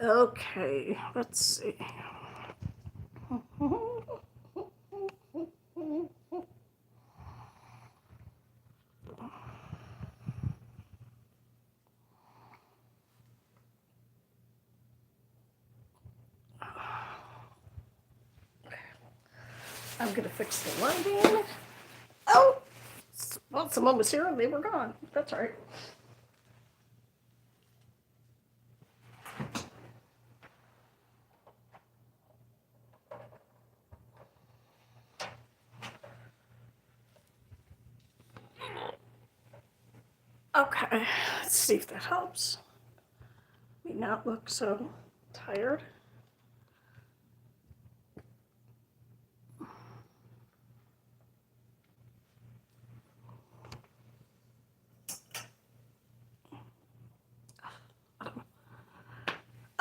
Okay, let's see. I'm gonna fix the lighting. Oh, well, someone was here and they were gone. That's all right. Okay, let's see if that helps me not look so tired.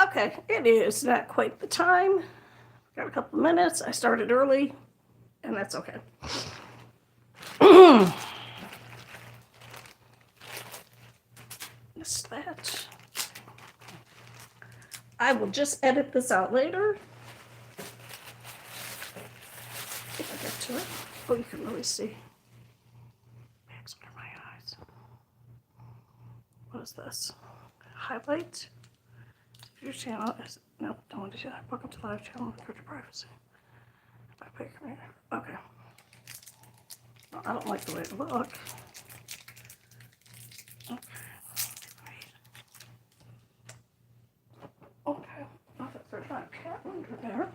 Okay, it is not quite the time. Got a couple of minutes. I started early, and that's okay. Missed that. I will just edit this out later. If I get to it. Oh, you can really see. Bags under my eyes. What is this? Highlight. Your channel is nope. Don't want to do that. Welcome to live channel. Go to privacy. Okay. Well, I don't like the way it look. Okay. Okay. I thought there's not a cat under there.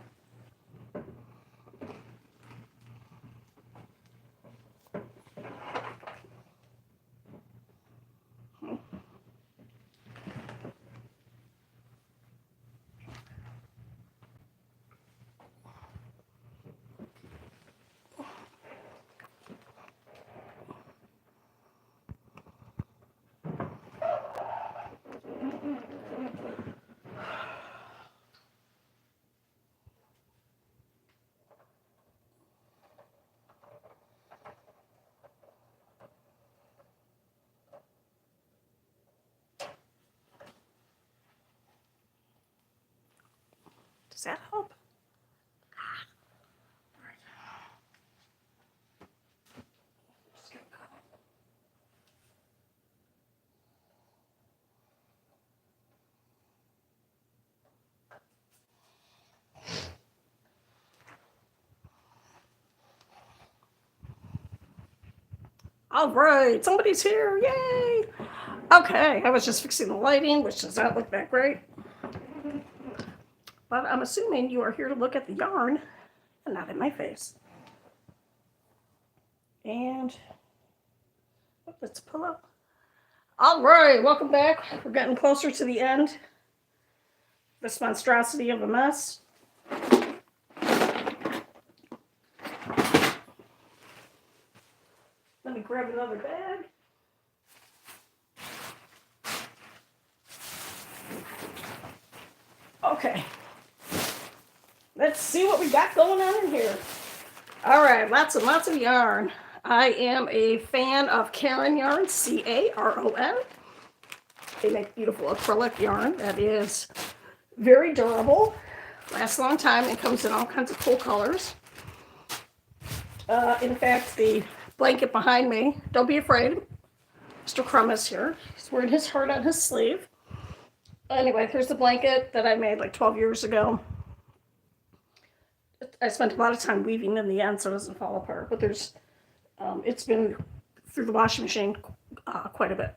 Does that help? All right, somebody's here. Yay! Okay, I was just fixing the lighting, which does not look that great. But I'm assuming you are here to look at the yarn and not at my face. And let's pull up. All right, welcome back. We're getting closer to the end. This monstrosity of a mess. Let me grab another bag. Okay. Let's see what we got going on in here. All right, lots and lots of yarn. I am a fan of Caron yarn, C-A-R-O-N. They make beautiful acrylic yarn that is very durable, lasts a long time, and comes in all kinds of cool colors. In fact, the blanket behind me, don't be afraid, Mr. Crumb is here. He's wearing his heart on his sleeve. Anyway, here's the blanket that I made like 12 years ago. I spent a lot of time weaving in the end so it doesn't fall apart, but it's been through the washing machine quite a bit.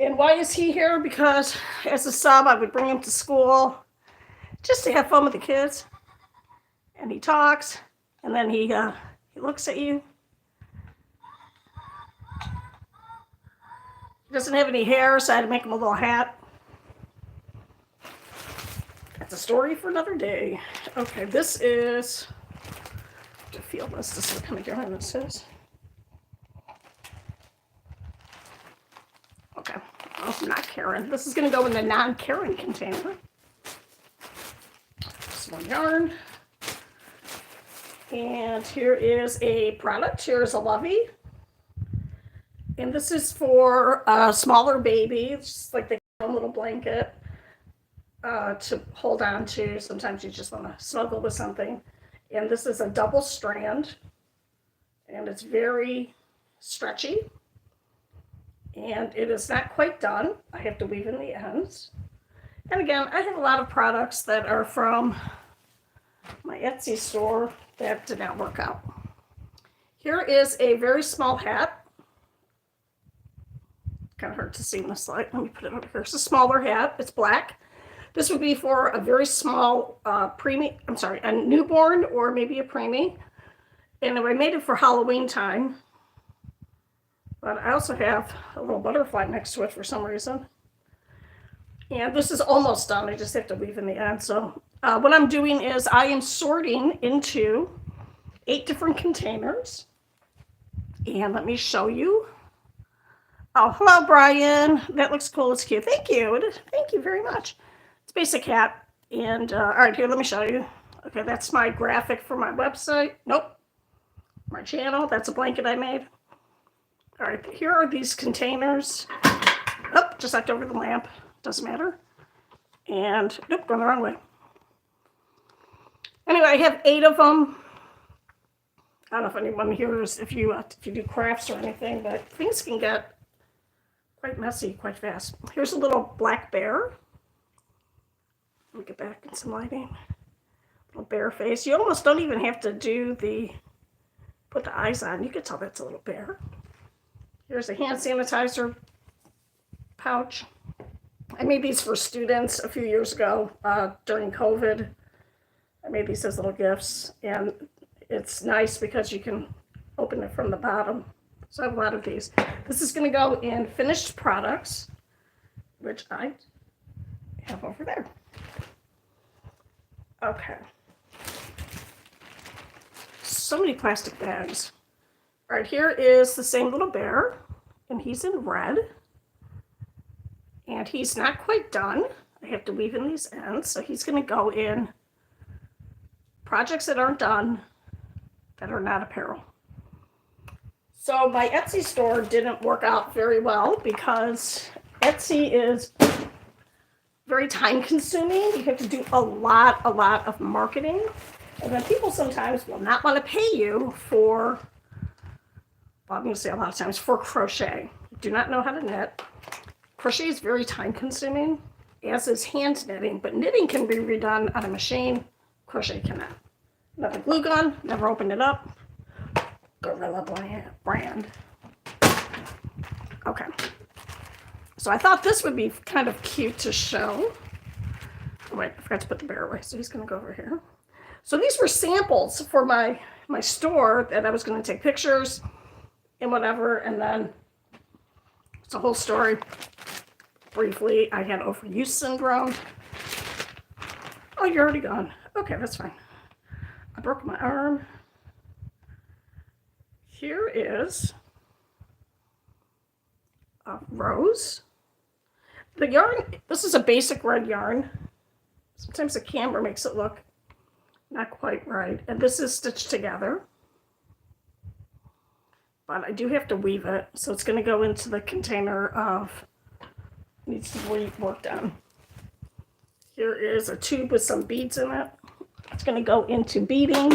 And why is he here? Because as a sub, I would bring him to school just to have fun with the kids. And he talks, and then he looks at you. He doesn't have any hair, so I had to make him a little hat. That's a story for another day. Okay, this is, to feel this is what kind of yarn this is. Okay, oh, not Caron. This is going to go in the non-Caron container. Some yarn. And here is a product. Here's a Lovey. And this is for a smaller baby. It's just like the little blanket. to hold on to. Sometimes you just want to snuggle with something. And this is a double strand, and it's very stretchy. And it is not quite done. I have to weave in the ends. And again, I have a lot of products that are from my Etsy store that did not work out. Here is a very small hat. Kind of hard to see in this light. Let me put it over here. It's a smaller hat. It's black. This would be for a very small a newborn or maybe a preemie. And I made it for Halloween time. But I also have a little butterfly next to it for some reason. And this is almost done. I just have to weave in the end. So what I'm doing is I am sorting into 8 different containers. And let me show you. Oh, hello, Brian. That looks cool. It's cute. Thank you. Thank you very much. It's basic hat. And all right, here, let me show you. Okay, that's my graphic for my website. Nope. My channel. That's a blanket I made. All right, here are these containers. Oh, just knocked over the lamp. Doesn't matter. And, nope, going the wrong way. Anyway, I have 8 of them. I don't know if anyone here is, if you do crafts or anything, but things can get quite messy quite fast. Here's a little black bear. Let me get back in some lighting. Little bear face. You almost don't even have to put the eyes on. You can tell that's a little bear. Here's a hand sanitizer pouch. I made these for students a few years ago during COVID. I made these as little gifts, and it's nice because you can open it from the bottom. So I have a lot of these. This is going to go in finished products, which I have over there. Okay. So many plastic bags. All right, here is the same little bear, and he's in red. And he's not quite done. I have to weave in these ends, so he's going to go in projects that aren't done, that are not apparel. So my Etsy store didn't work out very well because Etsy is very time consuming. You have to do a lot of marketing. And then people sometimes will not want to pay you for, well, I'm going to say a lot of times, for crochet. Do not know how to knit. Crochet is very time consuming, as is hand knitting, but knitting can be redone on a machine. Crochet cannot. Another glue gun, never opened it up. Gorilla brand. Okay. So I thought this would be kind of cute to show. Oh, wait, I forgot to put the bear away, so he's going to go over here. So these were samples for my store that I was going to take pictures and whatever, and then it's a whole story. Briefly, I had overuse syndrome. Oh, you're already gone. Okay, that's fine. I broke my arm. Here is a rose. The yarn, this is a basic red yarn. Sometimes the camera makes it look not quite right. And this is stitched together. But I do have to weave it, so it's going to go into the container of, needs to be worked on. Here is a tube with some beads in it. It's going to go into beading.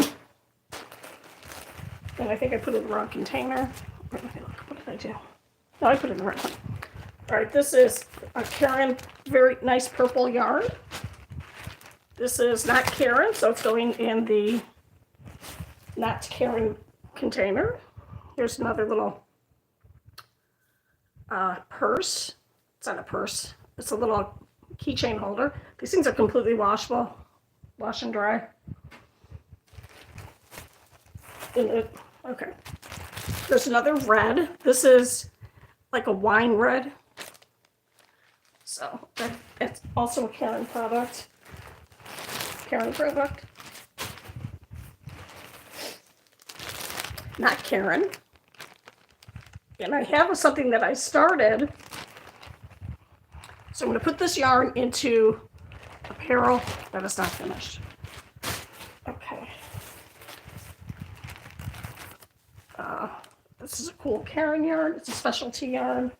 And I think I put it in the wrong container. Let me look. What did I do? No, I put it in the right one. All right, this is a Karen, very nice purple yarn. This is not Karen, so it's going in the not Karen container. Here's another little purse. It's not a purse. It's a little keychain holder. These things are completely washable. Wash and dry. Okay. There's another red. This is like a wine red. So it's also a Karen product. Not Karen. And I have something that I started. So I'm going to put this yarn into apparel that is not finished. Okay. This is a cool Karen yarn. It's a specialty yarn.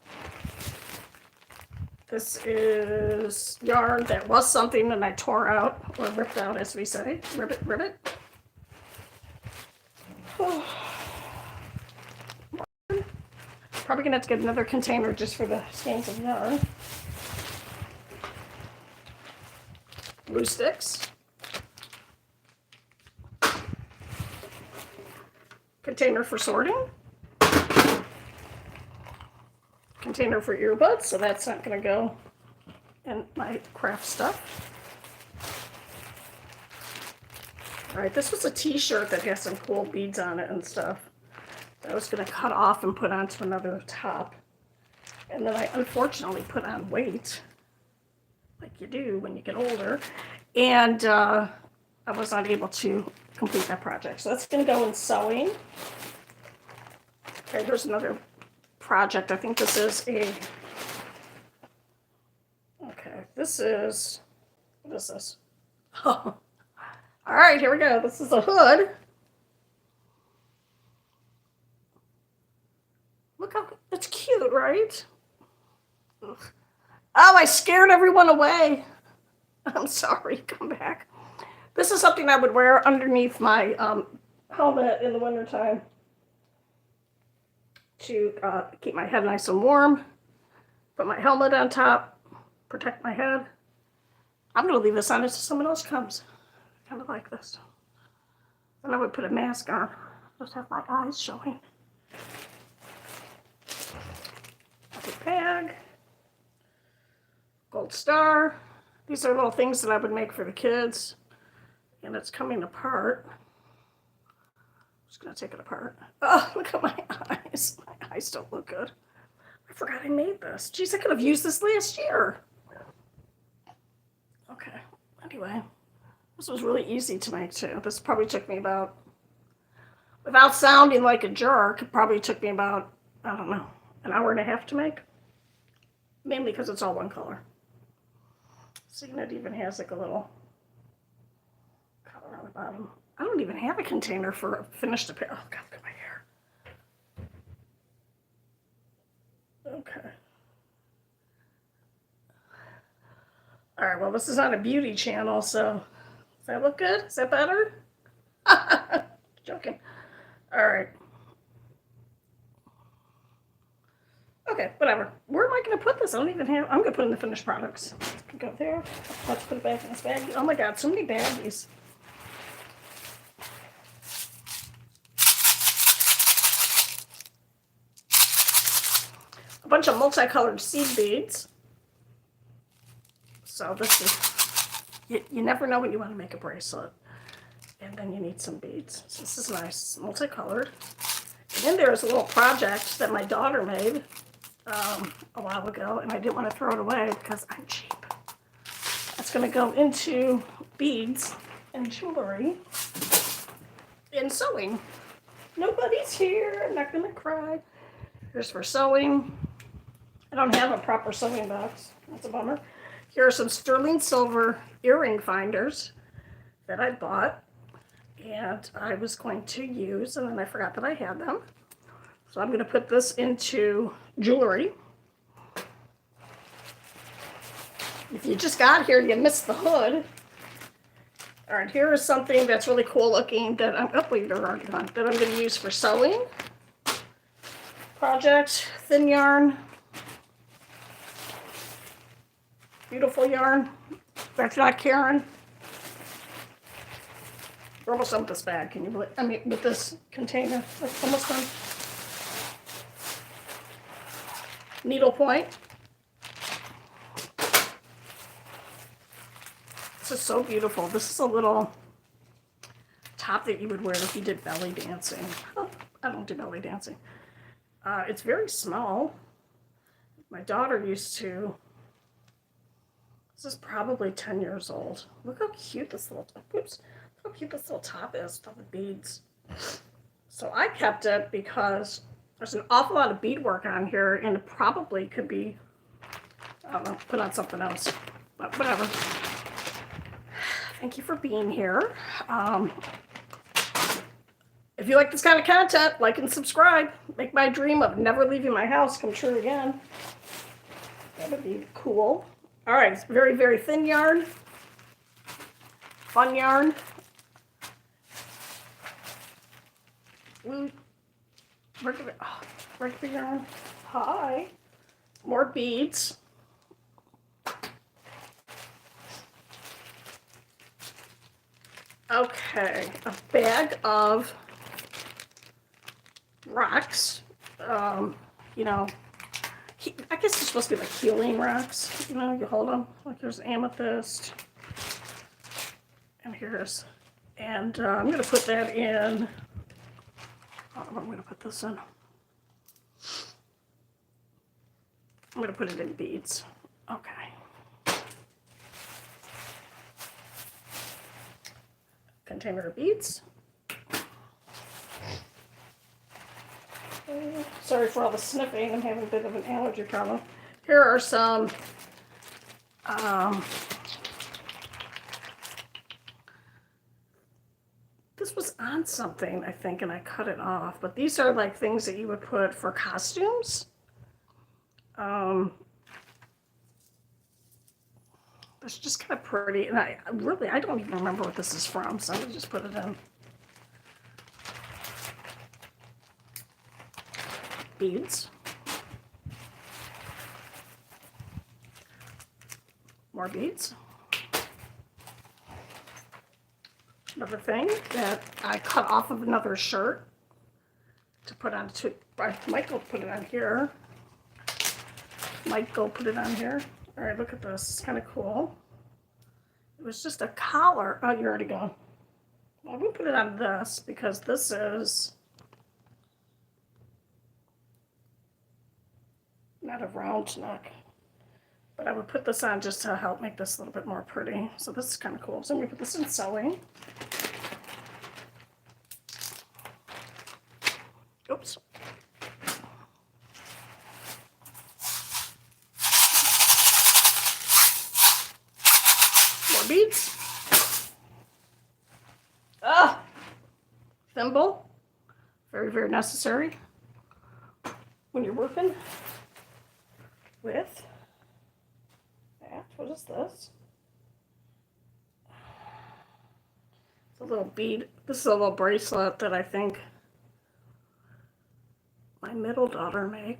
This is yarn that was something and I tore out, or ripped out as we say. Ribbit, ribbit. Oh. Probably gonna have to get another container just for the skeins of yarn. Glue sticks. Container for sorting. Container for earbuds, so that's not going to go in my craft stuff. All right, this was a t-shirt that has some cool beads on it and stuff that I was going to cut off and put onto another top. And then I unfortunately put on weight, like you do when you get older, and I was not able to complete that project. So that's going to go in sewing. Okay, there's another project. I think this is a, okay, this is, what is this? Oh, all right, here we go. This is a hood. Look how, it's cute, right? Ugh. Oh, I scared everyone away. I'm sorry, come back. This is something I would wear underneath my helmet in the wintertime to keep my head nice and warm. Put my helmet on top, protect my head. I'm going to leave this on until someone else comes. Kind of like this. Then I would put a mask on. Just have my eyes showing. Big bag. Gold star. These are little things that I would make for the kids. And it's coming apart. I'm just going to take it apart. Oh, look at my eyes. My eyes don't look good. I forgot I made this. Geez, I could have used this last year. Okay. Anyway, this was really easy to make too. This probably took me about, without sounding like a jerk, it probably took me about, I don't know, an hour and a half to make. Mainly because it's all one color. See, and it even has like a little color on the bottom. I don't even have a container for a finished apparel. Oh, God, look at my hair. Okay. All right, well, this is on a beauty channel, so does that look good? Is that better? Joking. All right. Okay, whatever. Where am I going to put this? I don't even have, I'm going to put in the finished products. Go there. Let's put it back in this bag. Oh my God, so many baggies. A bunch of multicolored seed beads. So this is, you never know when you want to make a bracelet. And then you need some beads. So this is nice, multicolored. And then there's a little project that my daughter made a while ago, and I didn't want to throw it away because I'm cheap. It's going to go into beads and jewelry and sewing. Nobody's here. I'm not going to cry. Here's for sewing. I don't have a proper sewing box. That's a bummer. Here are some sterling silver earring finders that I bought and I was going to use, and then I forgot that I had them. So I'm going to put this into jewelry. If you just got here, you missed the hood. All right, here is something that's really cool looking that I'm, oh wait, they're already gone, that I'm going to use for sewing. Project, thin yarn. Beautiful yarn. That's not Karen. We're almost done with this bag. Can you believe? I mean, with this container. That's almost done. Needle point. This is so beautiful. This is a little top that you would wear if you did belly dancing. Oh, I don't do belly dancing. It's very small. My daughter used to. This is probably 10 years old. Look how cute this little, oops, look how cute this little top is with all the beads. So I kept it because there's an awful lot of beadwork on here and it probably could be, I don't know, put on something else, but whatever. Thank you for being here. If you like this kind of content, like and subscribe. Make my dream of never leaving my house come true again. That would be cool. All right, it's very, very thin yarn. Fun yarn. Regular yarn. Hi. More beads. Okay, a bag of rocks. You know, I guess they're supposed to be like healing rocks. You know, you hold them. Like there's amethyst. And here's, and I'm going to put that in. I'm going to put this in. I'm going to put it in beads. Okay. Container of beads. Sorry for all the sniffing. I'm having a bit of an allergy problem. Here are some this was on something, I think, and I cut it off. But these are like things that you would put for costumes. It's just kind of pretty, and I don't even remember what this is from, so I'm gonna just put it in. Beads. More beads. Another thing that I cut off of another shirt to put on to, I might go put it on here. Might go put it on here. All right, look at this. It's kind of cool. It was just a collar. Oh, you're already gone. Well, I'm going to put it on this because this is not a round neck. But I would put this on just to help make this a little bit more pretty. So this is kind of cool. So I'm going to put this in sewing. Oops. More beads. Ah, thimble. Very, very necessary when you're working with that. What is this? It's a little bead. This is a little bracelet that I think my middle daughter made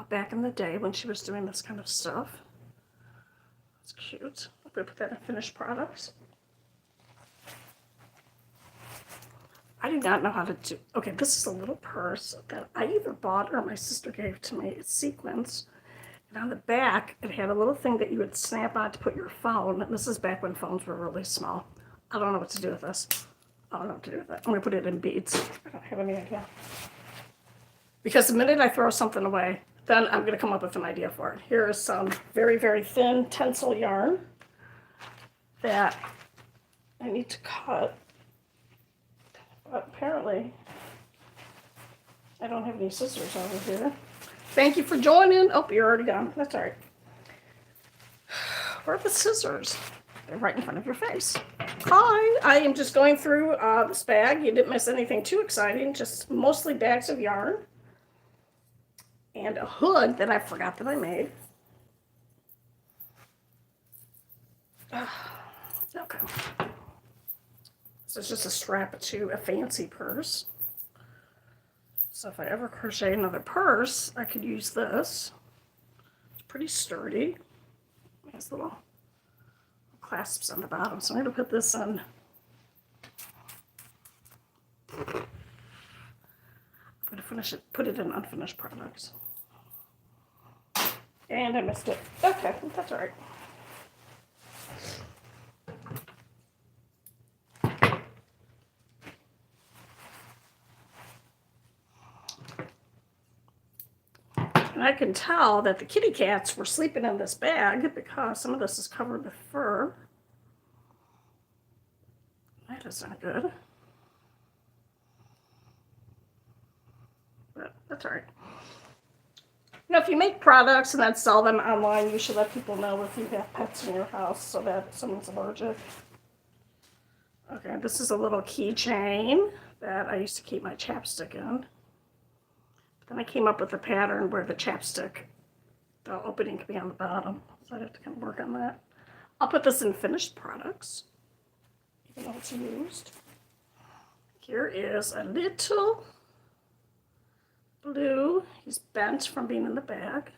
back in the day when she was doing this kind of stuff. It's cute. I'm going to put that in finished products. I do not know how to do. Okay, this is a little purse that I either bought or my sister gave to me. It's sequins. And on the back, it had a little thing that you would snap on to put your phone. And this is back when phones were really small. I don't know what to do with this. I don't know what to do with it. I'm going to put it in beads. I don't have any idea. Because the minute I throw something away, then I'm going to come up with an idea for it. Here is some very, very thin tencel yarn that I need to cut. But apparently, I don't have any scissors over here. Thank you for joining. Oh, you're already gone. That's all right. Where are the scissors? They're right in front of your face. Hi, I am just going through this bag. You didn't miss anything too exciting. Just mostly bags of yarn. And a hood that I forgot that I made. Okay. So it's just a strap to a fancy purse. So if I ever crochet another purse, I could use this. It's pretty sturdy. It has little clasps on the bottom. So I'm going to put this on. I'm going to finish it, put it in unfinished products. And I missed it. Okay, that's all right. And I can tell that the kitty cats were sleeping in this bag because some of this is covered with fur. That isn't good. But that's all right. You know, if you make products and then sell them online, you should let people know if you have pets in your house so that someone's allergic. Okay, this is a little keychain that I used to keep my chapstick in. Then I came up with a pattern where the chapstick the opening can be on the bottom, so I'd have to kind of work on that. I'll put this in finished products, even though it's used. Here is a little blue, he's bent from being in the bag,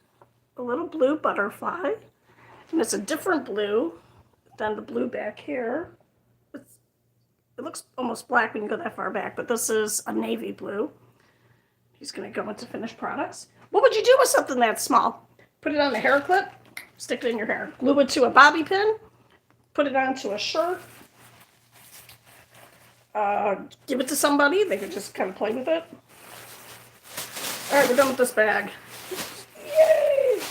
a little blue butterfly, and it's a different blue than the blue back here. It looks almost black when you go that far back, but this is a navy blue. He's going to go into finished products. What would you do with something that small? Put it on a hair clip, stick it in your hair. Glue it to a bobby pin, put it onto a shirt, give it to somebody. They could just kind of play with it. All right, we're done with this bag. Yay!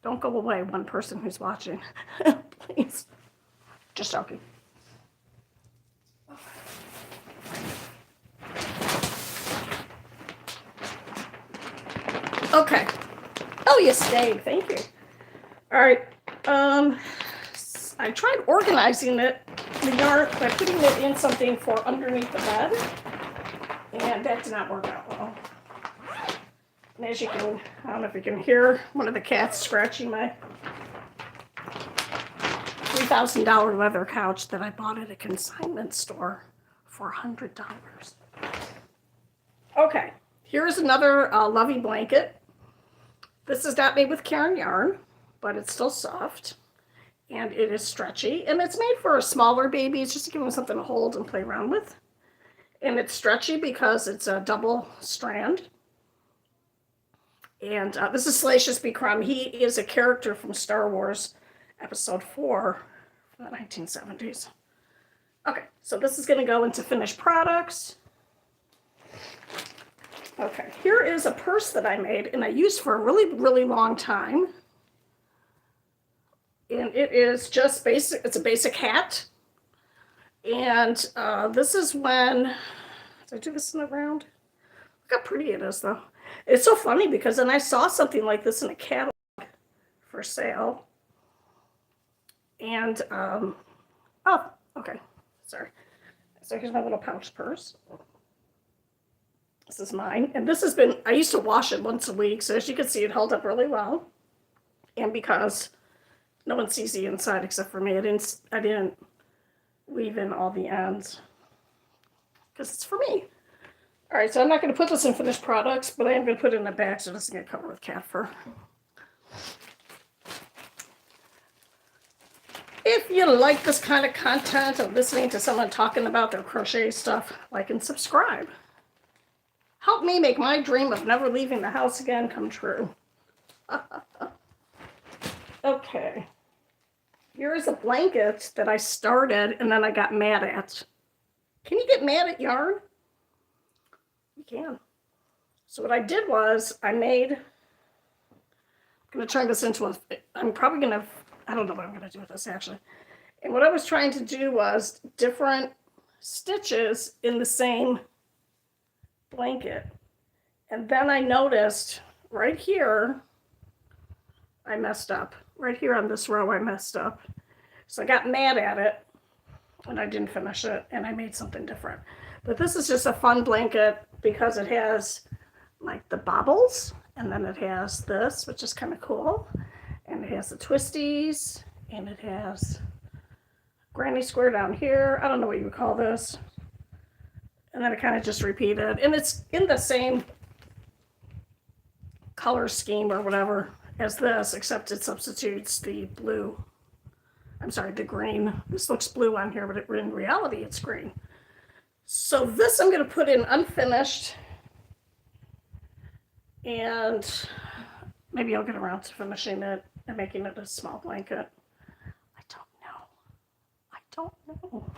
Don't go away, one person who's watching. Please. Just joking. Okay. Oh, you stayed. Thank you. All right. I tried organizing the yarn by putting it in something for underneath the bed, and that did not work out well. And as you can, I don't know if you can hear one of the cats scratching my $3,000 leather couch that I bought at a consignment store for $100. Okay, here's another lovey blanket. This is not made with Caron yarn, but it's still soft, and it is stretchy, and it's made for smaller babies, just to give them something to hold and play around with. And it's stretchy because it's a double strand. And this is Salacious B. Crumb. He is a character from Star Wars Episode 4 from the 1970s. Okay, so this is going to go into finished products. Okay, here is a purse that I made and I used for a really, really long time. And it is just basic, it's a basic hat. And this is when, did I do this in the round? Look how pretty it is though. It's so funny because then I saw something like this in a catalog for sale. And, oh, okay, sorry. So here's my little pouch purse. This is mine, and this has been, I used to wash it once a week, so as you can see, it held up really well. And because no one sees the inside except for me, I didn't weave in all the ends, because it's for me. All right, so I'm not going to put this in finished products, but I am going to put it in the bag so it doesn't get covered with cat fur. If you like this kind of content of listening to someone talking about their crochet stuff, like and subscribe. Help me make my dream of never leaving the house again come true. Okay. Here's a blanket that I started and then I got mad at. Can you get mad at yarn? You can. So what I did was I'm going to turn this into I'm probably going to, I don't know what I'm going to do with this actually. And what I was trying to do was different stitches in the same blanket. And then I noticed right here, I messed up. Right here on this row, I messed up. So I got mad at it and I didn't finish it and I made something different. But this is just a fun blanket because it has like the bobbles and then it has this, which is kind of cool. And it has the twisties and it has granny square down here. I don't know what you would call this. And then it kind of just repeated. And it's in the same color scheme or whatever as this, except it substitutes the blue. I'm sorry, the green. This looks blue on here, but in reality, it's green. So this I'm going to put in unfinished. And maybe I'll get around to finishing it and making it a small blanket. I don't know.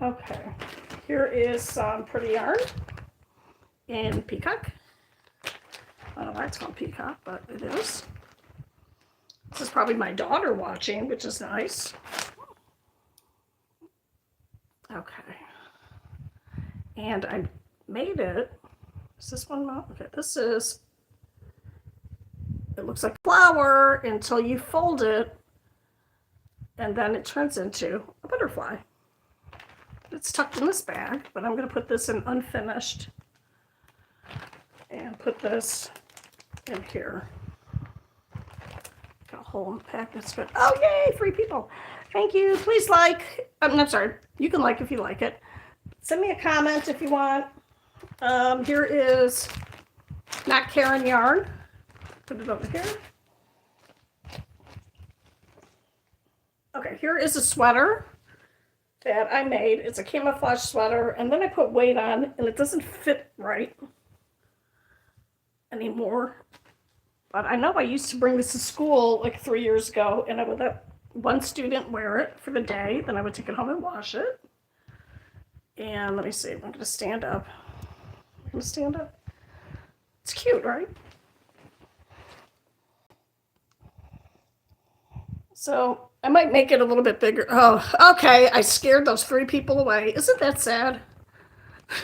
Okay. Here is some pretty yarn in Peacock. I don't know why it's called Peacock, but it is. This is probably my daughter watching, which is nice. Okay. And I made it. Is this one? Okay, this is, it looks like flower until you fold it, and then it turns into a butterfly. It's tucked in this bag, but I'm going to put this in unfinished and put this in here. Got a hole in the pack. That's good. Oh, yay, 3 people. Thank you. Please like. I'm not sorry. You can like if you like it. Send me a comment if you want. Here is Not Karen yarn. Put it over here. Okay, here is a sweater that I made. It's a camouflage sweater, and then I put weight on, and it doesn't fit right anymore. But I know I used to bring this to school like 3 years ago, and I would let one student wear it for the day, then I would take it home and wash it. And let me see, I'm going to stand up. I'm going to stand up. It's cute, right? So I might make it a little bit bigger. Oh, okay. I scared those 3 people away. Isn't that sad?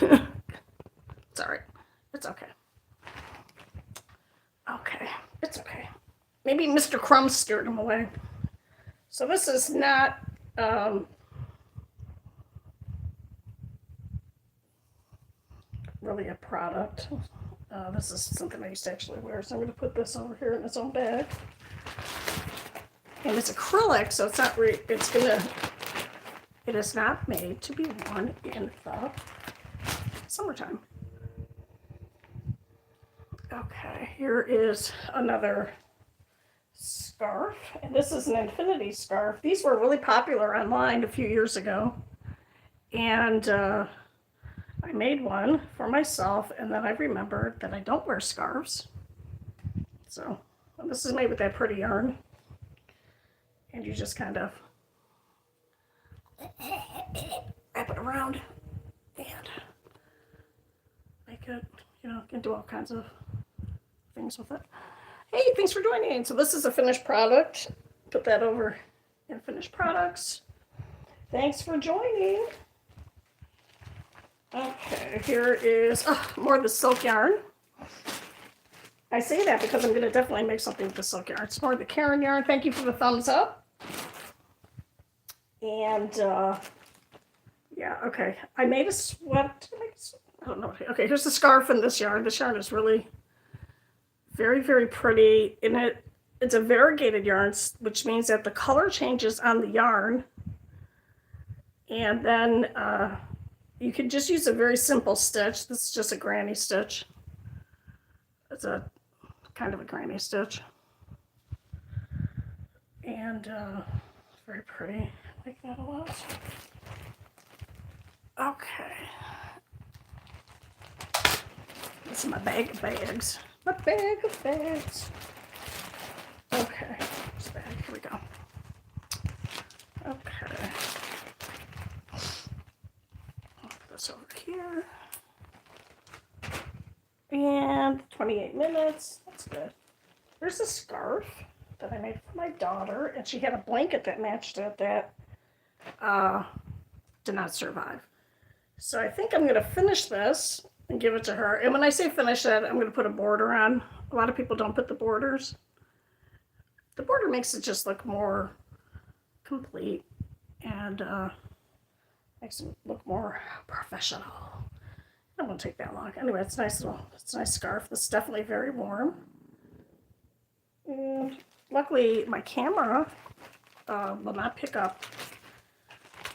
It's all right. It's okay. Okay. It's okay. Maybe Mr. Crumb scared them away. So this is not really a product. This is something I used to actually wear. So I'm going to put this over here in its own bag. And it's acrylic, so it's not it is not made to be worn in the summertime. Okay, here is another scarf, and this is an infinity scarf. These were really popular online a few years ago, and I made one for myself, and then I remembered that I don't wear scarves. So this is made with that pretty yarn. And you just kind of wrap it around and make it, you can do all kinds of things with it. Hey, thanks for joining. So this is a finished product. Put that over in finished products. Thanks for joining. Okay, here is more of the silk yarn. I say that because I'm going to definitely make something with the silk yarn. It's more of the Karen yarn. Thank you for the thumbs up. And, yeah, okay. I made a sweat. I don't know. Okay, here's the scarf in this yarn. This yarn is really very, very pretty. And it's a variegated yarn, which means that the color changes on the yarn. And then you can just use a very simple stitch. This is just a granny stitch. It's a kind of a granny stitch. And it's very pretty. I like that a lot. Okay. This is my bag of bags. My bag of bags. Okay. This bag. Here we go. Okay. I'll put this over here. And 28 minutes. That's good. Here's a scarf that I made for my daughter, and she had a blanket that matched it that did not survive. So I think I'm going to finish this and give it to her. And when I say finish it, I'm going to put a border on. A lot of people don't put the borders. The border makes it just look more complete and makes it look more professional. It won't take that long. Anyway, it's a nice scarf. This is definitely very warm. And luckily, my camera will not pick up,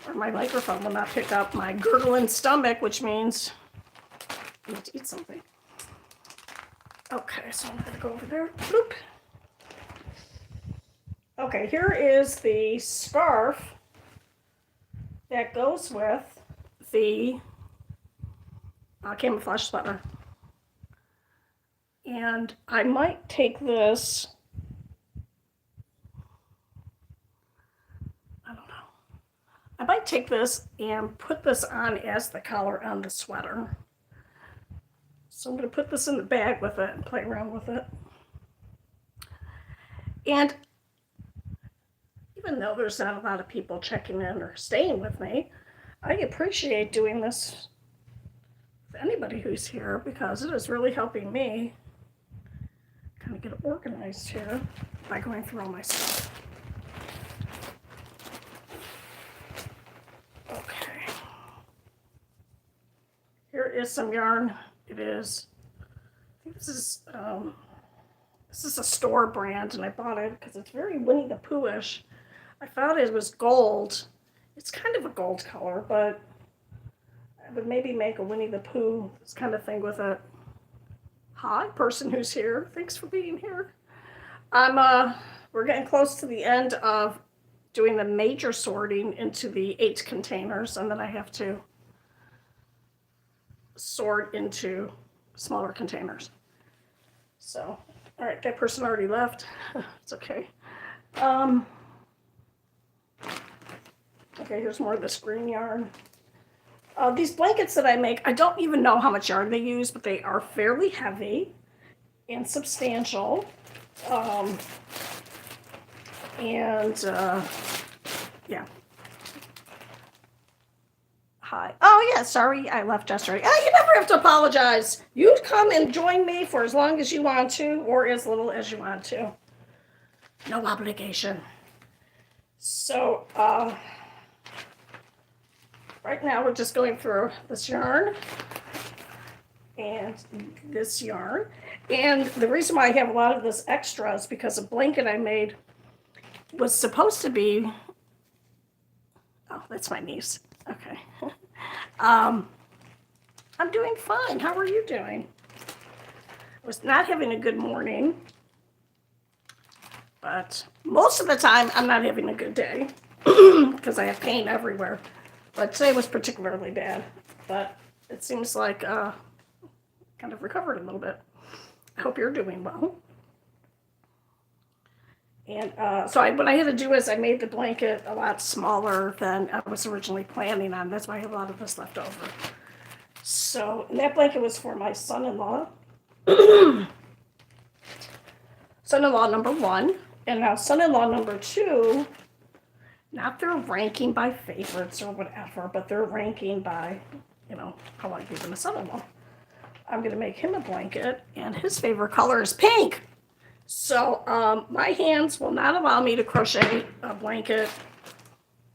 or my microphone will not pick up my gurgling stomach, which means I need to eat something. Okay, so I'm going to go over there. Bloop. Okay, here is the scarf that goes with the camouflage sweater. And I might take this, I might take this and put this on as the collar on the sweater. So I'm going to put this in the bag with it and play around with it. And even though there's not a lot of people checking in or staying with me, I appreciate doing this with anybody who's here because it is really helping me kind of get organized here by going through all my stuff. Okay. Here is some yarn. It is, I think this is This is a store brand, and I bought it because it's very Winnie the Pooh-ish. I thought it was gold. It's kind of a gold color, but I would maybe make a Winnie the Pooh this kind of thing with it. Hi, person who's here. Thanks for being here. We're getting close to the end of doing the major sorting into the 8 containers, and then I have to sort into smaller containers. So, all right, that person already left. It's okay. Okay, here's more of this green yarn. These blankets that I make, I don't even know how much yarn they use, but they are fairly heavy and substantial. Yeah. Hi. Oh, yeah, sorry, I left yesterday. Oh, you never have to apologize. You come and join me for as long as you want to, or as little as you want to. No obligation. So, right now we're just going through this yarn and this yarn. And the reason why I have a lot of this extra is because a blanket I made was supposed to be, oh, that's my niece. Okay. I'm doing fine. How are you doing? I was not having a good morning, but most of the time I'm not having a good day because I have pain everywhere. But today was particularly bad, but it seems like kind of recovered a little bit. I hope you're doing well. And what I had to do is I made the blanket a lot smaller than I was originally planning on. That's why I have a lot of this left over. So, and that blanket was for my son-in-law. Son-in-law number 1. And now son-in-law number 2, not their ranking by favorites or whatever, but they're ranking by, how I give him a son-in-law. I'm going to make him a blanket, and his favorite color is pink. So my hands will not allow me to crochet a blanket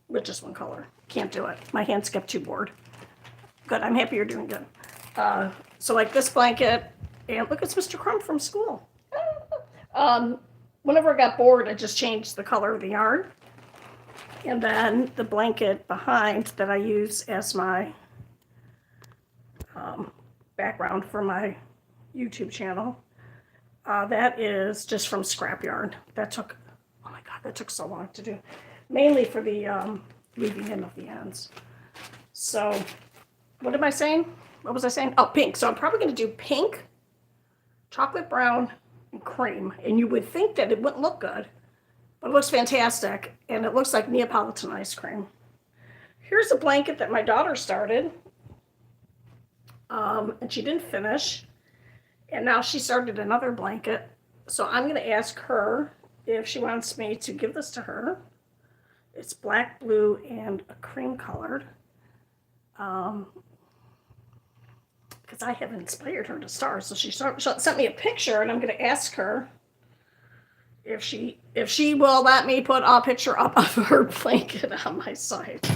with just one color. Can't do it. My hands get too bored. Good. I'm happy you're doing good. So like this blanket, and look, it's Mr. Crumb from school. Whenever I got bored, I just changed the color of the yarn. And then the blanket behind that I use as my background for my YouTube channel. That is just from scrap yarn. That took so long to do. Mainly for the weaving in of the ends. So, what am I saying? What was I saying? Oh, pink. So I'm probably going to do pink, chocolate brown, and cream. And you would think that it wouldn't look good, but it looks fantastic. And it looks like Neapolitan ice cream. Here's a blanket that my daughter started. And she didn't finish. And now she started another blanket. So I'm going to ask her if she wants me to give this to her. It's black, blue, and a cream colored. Because I have inspired her to start. So she sent me a picture, and I'm going to ask her if she will let me put a picture up of her blanket on my site.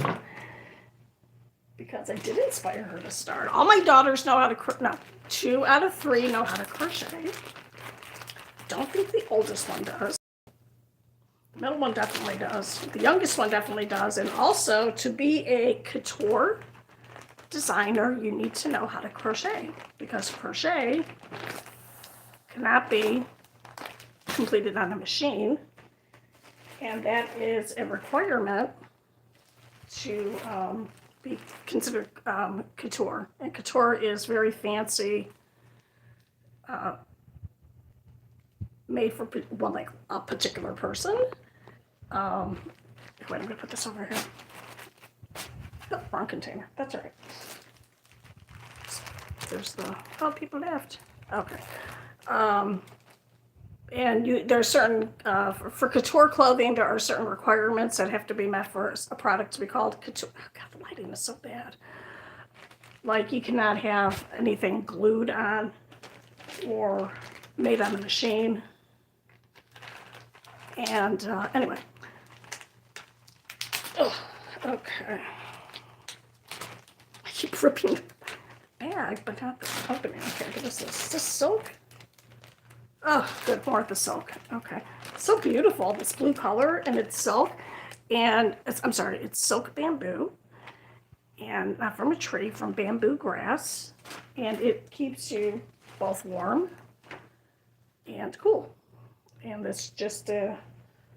Because I did inspire her to start. All my daughters know how to crochet. No, 2 out of 3 know how to crochet. Don't think the oldest one does. The middle one definitely does. The youngest one definitely does. And also, to be a couture designer, you need to know how to crochet. Because crochet cannot be completed on a machine. And that is a requirement to be considered couture. And couture is very fancy, made for like a particular person. Wait, I'm going to put this over here. Oh, wrong container. That's all right. There's people left. Okay. And there's certain, for couture clothing, there are certain requirements that have to be met for a product to be called couture. Oh God, the lighting is so bad. Like you cannot have anything glued on or made on the machine. And anyway. Oh, okay. I keep ripping the bag, but not the opening. Okay, what is this? Is this silk? Oh, good, more of the silk. Okay. So beautiful, this blue color, and it's silk. And I'm sorry, it's silk bamboo. And not from a tree, from bamboo grass. And it keeps you both warm and cool. And that's just a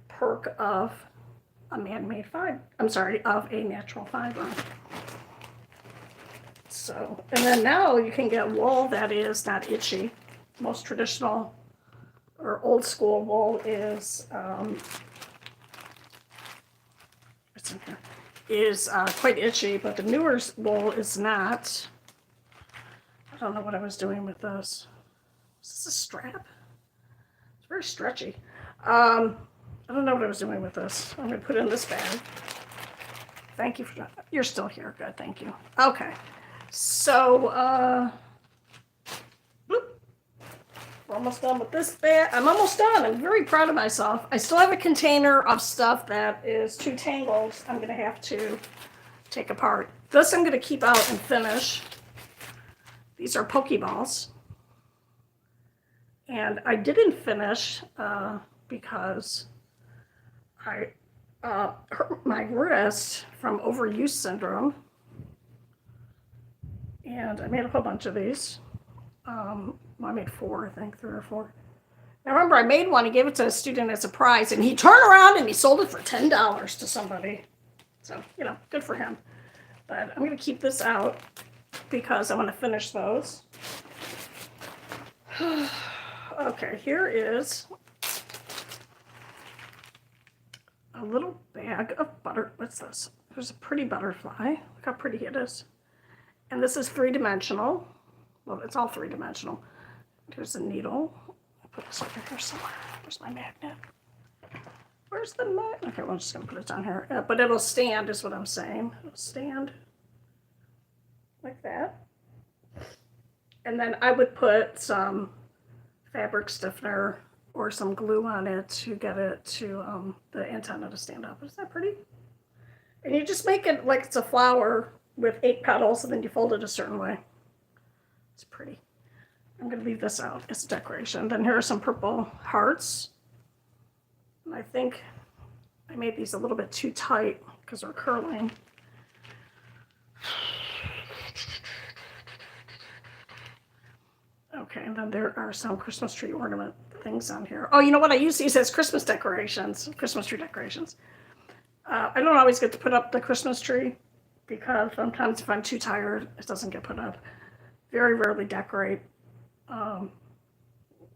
perk of a man-made fiber. I'm sorry, of a natural fiber. So, and then now you can get wool that is not itchy. Most traditional or old school wool is what's in here? Is quite itchy, but the newer wool is not. I don't know what I was doing with this. Is this a strap? It's very stretchy. I don't know what I was doing with this. I'm going to put it in this bag. Thank you for that. You're still here. Good, thank you. Okay. So, bloop. We're almost done with this bag. I'm almost done. I'm very proud of myself. I still have a container of stuff that is too tangled. I'm going to have to take apart. This I'm going to keep out and finish. These are Pokeballs. And I didn't finish because I hurt my wrist from overuse syndrome. And I made a whole bunch of these. I made 4, I think, 3 or 4. Now remember, I made one, he gave it to a student as a prize, and he turned around and he sold it for $10 to somebody. So, you know, good for him. But I'm going to keep this out because I want to finish those. Okay, here is a little bag of butter. What's this? There's a pretty butterfly. Look how pretty it is. And this is 3-dimensional. Well, it's all 3-dimensional. Here's a needle. I'll put this over here somewhere. Where's my magnet? Where's the magnet? Okay, well, I'm just going to put it down here. But it'll stand, is what I'm saying. It'll stand like that. And then I would put some fabric stiffener or some glue on it to get it to the antenna to stand up. Isn't that pretty? And you just make it like it's a flower with 8 petals, and then you fold it a certain way. It's pretty. I'm going to leave this out as a decoration. Then here are some purple hearts. And I think I made these a little bit too tight because they're curling. Okay, and then there are some Christmas tree ornament things on here. Oh, you know what? I use these as Christmas decorations, Christmas tree decorations. I don't always get to put up the Christmas tree because sometimes if I'm too tired, it doesn't get put up. Very rarely decorate. I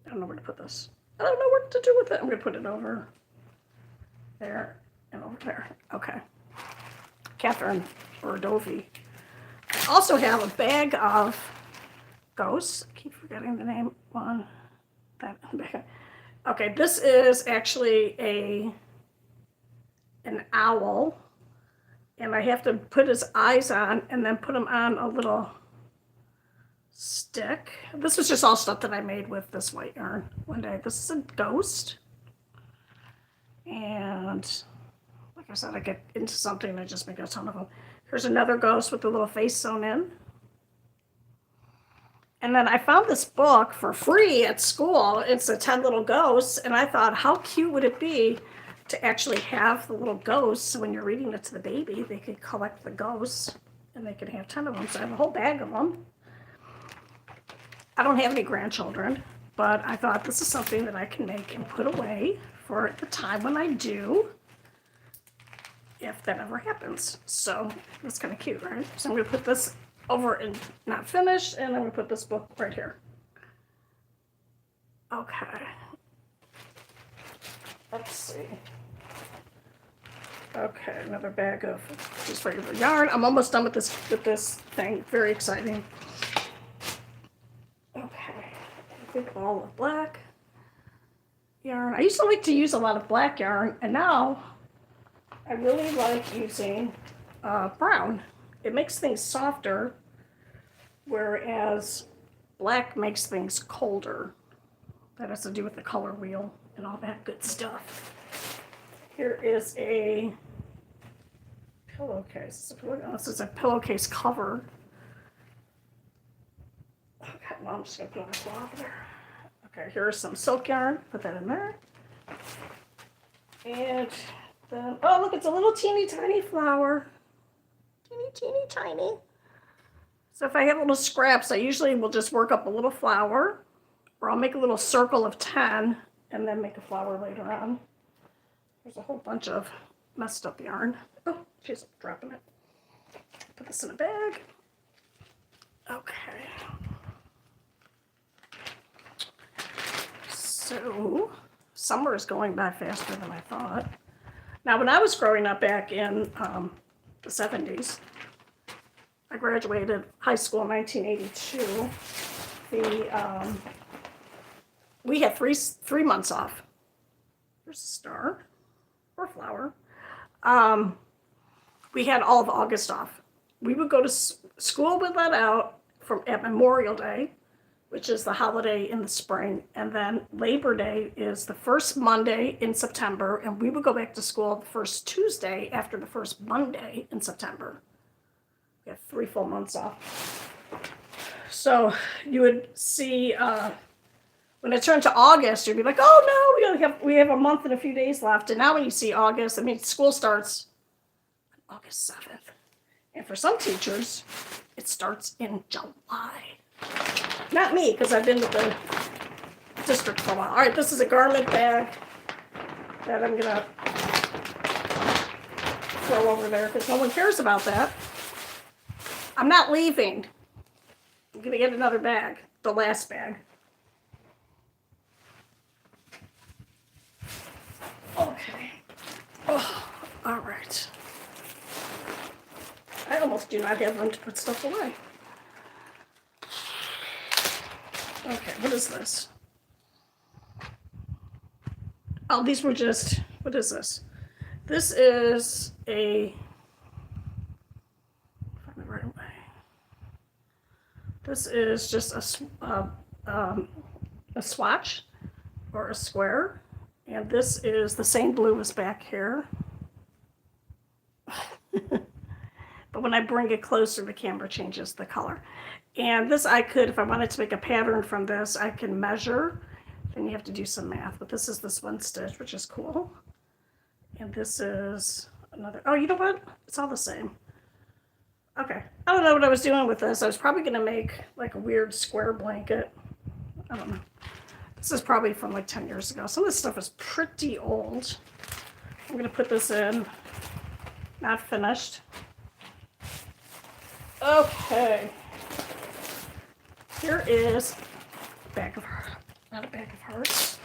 don't know where to put this. I don't know what to do with it. I'm going to put it over there and over there. Okay. Catherine or Dovey. I also have a bag of ghosts. I keep forgetting the name on that bag. Okay, this is actually an owl. And I have to put his eyes on and then put him on a little stick. This was just all stuff that I made with this white yarn one day. This is a ghost. And like I said, I get into something and I just make a ton of them. Here's another ghost with the little face sewn in. And then I found this book for free at school. It's a 10 little ghosts. And I thought, how cute would it be to actually have the little ghosts, so when you're reading it to the baby, they could collect the ghosts and they could have 10 of them. So I have a whole bag of them. I don't have any grandchildren, but I thought this is something that I can make and put away for the time when I do, if that ever happens. So that's kind of cute, right? So I'm going to put this over and not finished, and I'm going to put this book right here. Okay. Let's see. Okay, another bag of just regular yarn. I'm almost done with this thing. Very exciting. Okay, a big ball of black yarn. I used to like to use a lot of black yarn, and now I really like using brown. It makes things softer, whereas black makes things colder. That has to do with the color wheel and all that good stuff. Here is a pillowcase. This is a pillowcase cover. Okay, well, I'm just going to put it on the floor over there. Okay, here's some silk yarn. Put that in there. And then, oh, look, it's a little teeny tiny flower. Teeny tiny. So if I have little scraps, I usually will just work up a little flower, or I'll make a little circle of 10 and then make a flower later on. There's a whole bunch of messed up yarn. Oh, she's dropping it. Put this in a bag. Okay. So summer is going by faster than I thought. Now, when I was growing up back in the 70s, I graduated high school in 1982. We had three months off. There's a star or flower. We had all of August off. We would go to school would let out at Memorial Day, which is the holiday in the spring, and then Labor Day is the first Monday in September, and we would go back to school the first Tuesday after the first Monday in September. We had 3 full months off. So you would see when it turned to August, you'd be like, oh no, we have a month and a few days left. And now when you see August, I mean, school starts August 7th. And for some teachers, it starts in July. Not me, because I've been with the district for a while. All right, this is a garment bag that I'm going to throw over there because no one cares about that. I'm not leaving. I'm going to get another bag, the last bag. Okay. Oh, all right. I almost do not have room to put stuff away. Okay, what is this? Oh, these were just, what is this? This is find the right way. This is just a swatch or a square. And this is the same blue as back here. But when I bring it closer, the camera changes the color. And this I could, if I wanted to make a pattern from this, I can measure. Then you have to do some math. But this is this one stitch, which is cool. And this is another. Oh, you know what? It's all the same. Okay. I don't know what I was doing with this. I was probably going to make like a weird square blanket. I don't know. This is probably from like 10 years ago. Some of this stuff is pretty old. I'm going to put this in. Not finished. Okay. Here is a bag of, not a bag of hearts,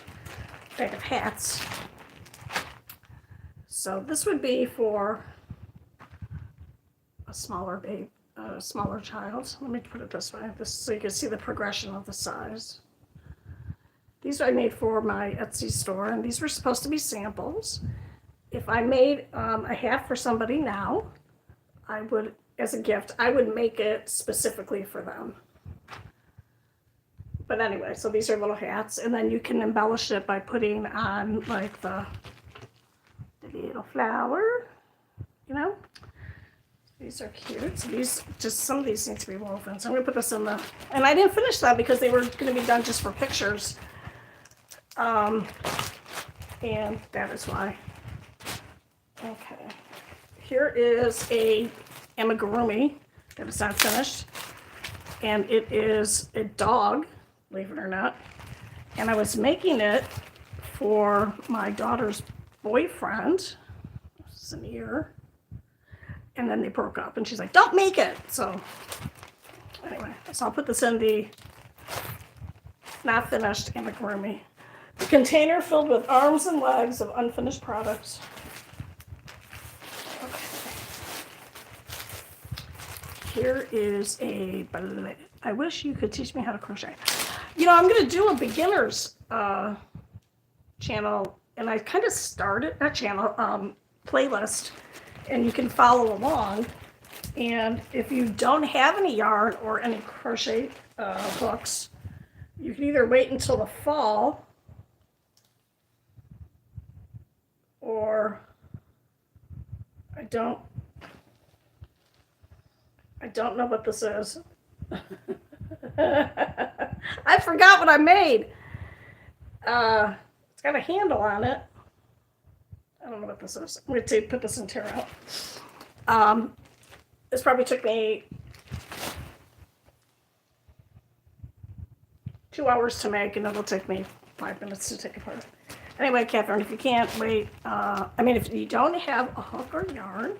a bag of hats. So this would be for a smaller smaller child. Let me put it this way, so you can see the progression of the size. These I made for my Etsy store, and these were supposed to be samples. If I made a hat for somebody now, I would, as a gift, I would make it specifically for them. But anyway, so these are little hats, and then you can embellish it by putting on like the little flower, you know. These are cute. So these, just some of these need to be woven. So I'm gonna put this in the, and I didn't finish that because they were gonna be done just for pictures. And that is why. Okay. Here is a amigurumi that is not finished. And it is a dog, believe it or not. And I was making it for my daughter's boyfriend. This is an ear. And then they broke up and she's like, don't make it. So anyway, so I'll put this in the not finished amigurumi. The container filled with arms and legs of unfinished products. Okay. Here is a ballet. I wish you could teach me how to crochet. You know, I'm going to do a beginner's channel, and I kind of started that channel playlist, and you can follow along. And if you don't have any yarn or any crochet books, you can either wait until the fall, or I don't know what this is. I forgot what I made. It's got a handle on it. I don't know what this is. I'm going to put this in tear out. This probably took me 2 hours to make, and it'll take me 5 minutes to take apart. Anyway, Catherine, if you can't wait, if you don't have a hook or yarn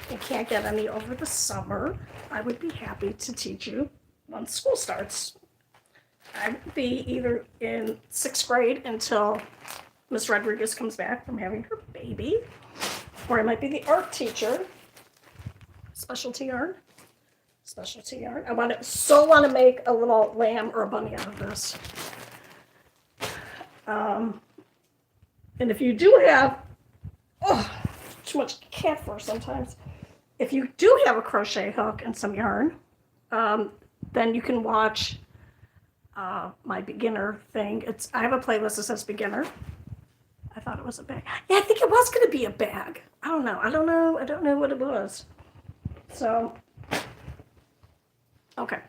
and can't get any over the summer, I would be happy to teach you once school starts. I would be either in 6th grade until Miss Rodriguez comes back from having her baby, or I might be the art teacher. Specialty yarn. I want to make a little lamb or a bunny out of this. And if you do have too much cat fur sometimes, if you do have a crochet hook and some yarn, then you can watch my beginner thing. I have a playlist that says beginner. I thought it was a bag. Yeah, I think it was going to be a bag. I don't know what it was. So, okay.